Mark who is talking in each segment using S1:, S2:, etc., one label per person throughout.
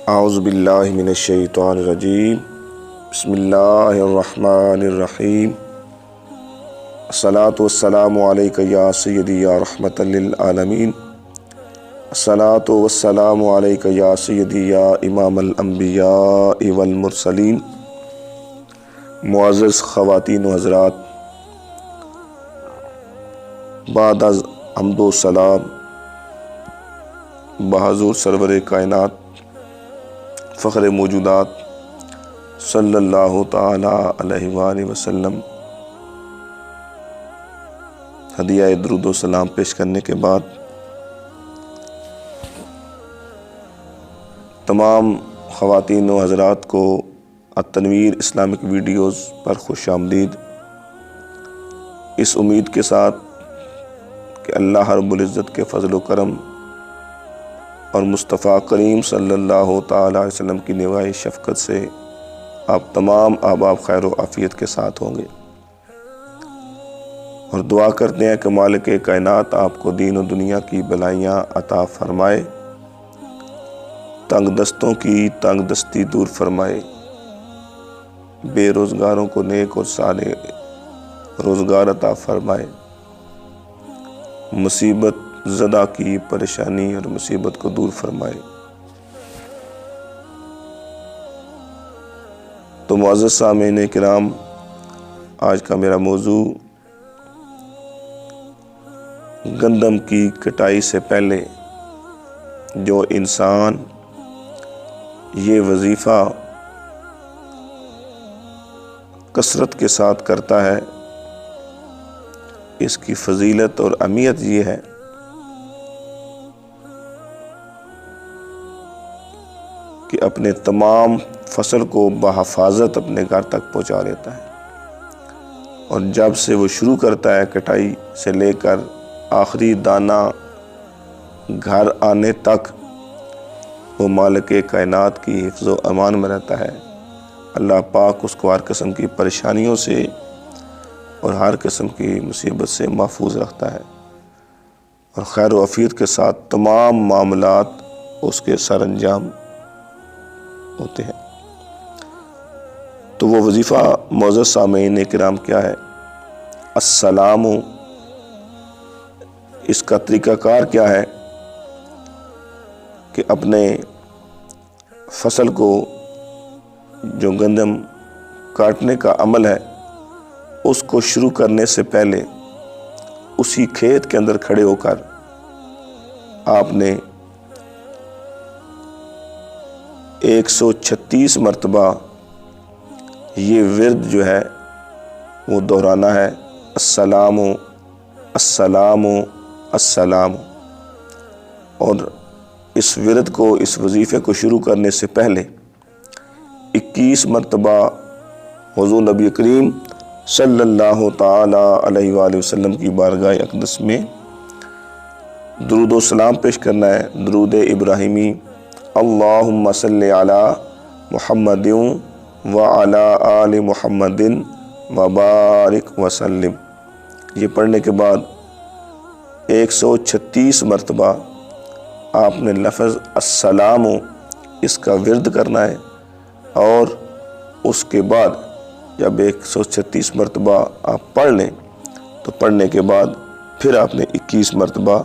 S1: اعوذ باللہ من الشیطان الرجیم بسم اللہ الرحمن الرحیم الصلاۃ والسلام علیک یا سیدی یا رحمۃ للعالمین الصلاۃ والسلام علیک یا سیدی یا امام الانبیاء والمرسلین۔ معزز خواتین و حضرات، بعد از حمد و سلام بحضور سرور کائنات فخر موجودات صلی اللہ تعالی علیہ وآلہ وسلم ہدیہ درود و سلام پیش کرنے کے بعد تمام خواتین و حضرات کو التنویر اسلامک ویڈیوز پر خوش آمدید، اس امید کے ساتھ کہ اللہ رب العزت کے فضل و کرم اور مصطفیٰ کریم صلی اللہ تعالی علیہ وسلم کی نگاہ شفقت سے آپ تمام احباب خیر و عافیت کے ساتھ ہوں گے، اور دعا کرتے ہیں کہ مالک کائنات آپ کو دین و دنیا کی بلائیاں عطا فرمائے، تنگ دستوں کی تنگ دستی دور فرمائے، بے روزگاروں کو نیک اور صالح روزگار عطا فرمائے، مصیبت زدہ کی پریشانی اور مصیبت کو دور فرمائے۔ تو معزز سامعین کرام، آج کا میرا موضوع گندم کی کٹائی سے پہلے جو انسان یہ وظیفہ کثرت کے ساتھ کرتا ہے، اس کی فضیلت اور اہمیت یہ ہے کہ اپنے تمام فصل کو بحفاظت اپنے گھر تک پہنچا دیتا ہے، اور جب سے وہ شروع کرتا ہے کٹائی سے لے کر آخری دانہ گھر آنے تک وہ مالک کائنات کی حفظ و امان میں رہتا ہے۔ اللہ پاک اس کو ہر قسم کی پریشانیوں سے اور ہر قسم کی مصیبت سے محفوظ رکھتا ہے، اور خیر و عافیت کے ساتھ تمام معاملات اس کے سر انجام ہوتے ہیں۔ تو وہ وظیفہ معزز سامعین کرام کیا ہے؟ السلام۔ اس کا طریقہ کار کیا ہے کہ اپنے فصل کو جو گندم کاٹنے کا عمل ہے اس کو شروع کرنے سے پہلے اسی کھیت کے اندر کھڑے ہو کر آپ نے 136 مرتبہ یہ ورد جو ہے وہ دہرانا ہے، السلام السلام السلام۔ اور اس ورد کو، اس وظیفے کو شروع کرنے سے پہلے 21 مرتبہ حضور نبی کریم صلی اللہ تعالی علیہ وآلہ وسلم کی بارگاہ اقدس میں درود و سلام پیش کرنا ہے، درود ابراہیمی، اللہم صلی علی محمد وعلی آل محمد وبارک وسلم۔ یہ پڑھنے کے بعد 136 مرتبہ آپ نے لفظ السلام اس کا ورد کرنا ہے، اور اس کے بعد جب 136 مرتبہ آپ پڑھ لیں تو پڑھنے کے بعد پھر آپ نے 21 مرتبہ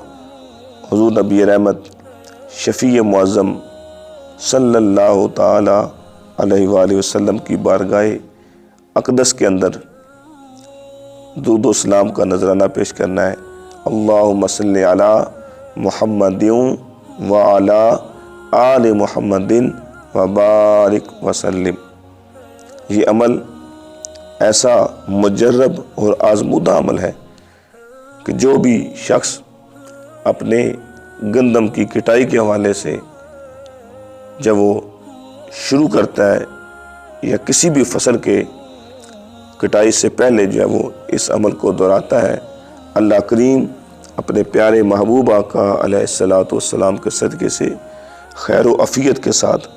S1: حضور نبی رحمت شفیع معظم صلی اللہ تعالی علیہ وآلہ وسلم کی بارگاہ اقدس کے اندر درود و سلام کا نذرانہ پیش کرنا ہے، اللہم صلی علی محمد وعلی آل محمد وبارک وسلم۔ یہ عمل ایسا مجرب اور آزمودہ عمل ہے کہ جو بھی شخص اپنے گندم کی کٹائی کے حوالے سے جب وہ شروع کرتا ہے یا کسی بھی فصل کے کٹائی سے پہلے جو ہے وہ اس عمل کو دہراتا ہے، اللہ کریم اپنے پیارے محبوب آقا علیہ الصلاۃ والسلام کے صدقے سے خیر و عافیت کے ساتھ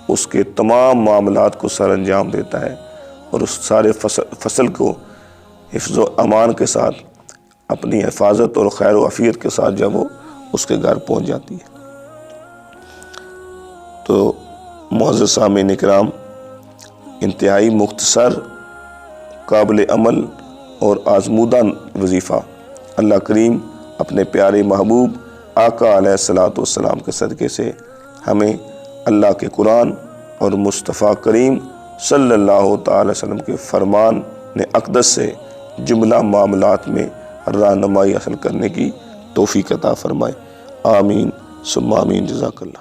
S1: اس کے تمام معاملات کو سر انجام دیتا ہے، اور اس سارے فصل کو حفظ و امان کے ساتھ اپنی حفاظت اور خیر و عافیت کے ساتھ جب وہ اس کے گھر پہنچ جاتی ہے۔ تو معزز سامعین کرام، انتہائی مختصر، قابل عمل اور آزمودہ وظیفہ اللہ کریم اپنے پیارے محبوب آقا علیہ الصلاۃ والسلام کے صدقے سے ہمیں اللہ کے قرآن اور مصطفیٰ کریم صلی اللہ تعالی وسلم کے فرمان اقدس سے جملہ معاملات میں رہنمائی حاصل کرنے کی توفیق عطا فرمائے۔ آمین ثم آمین۔ جزاک اللہ۔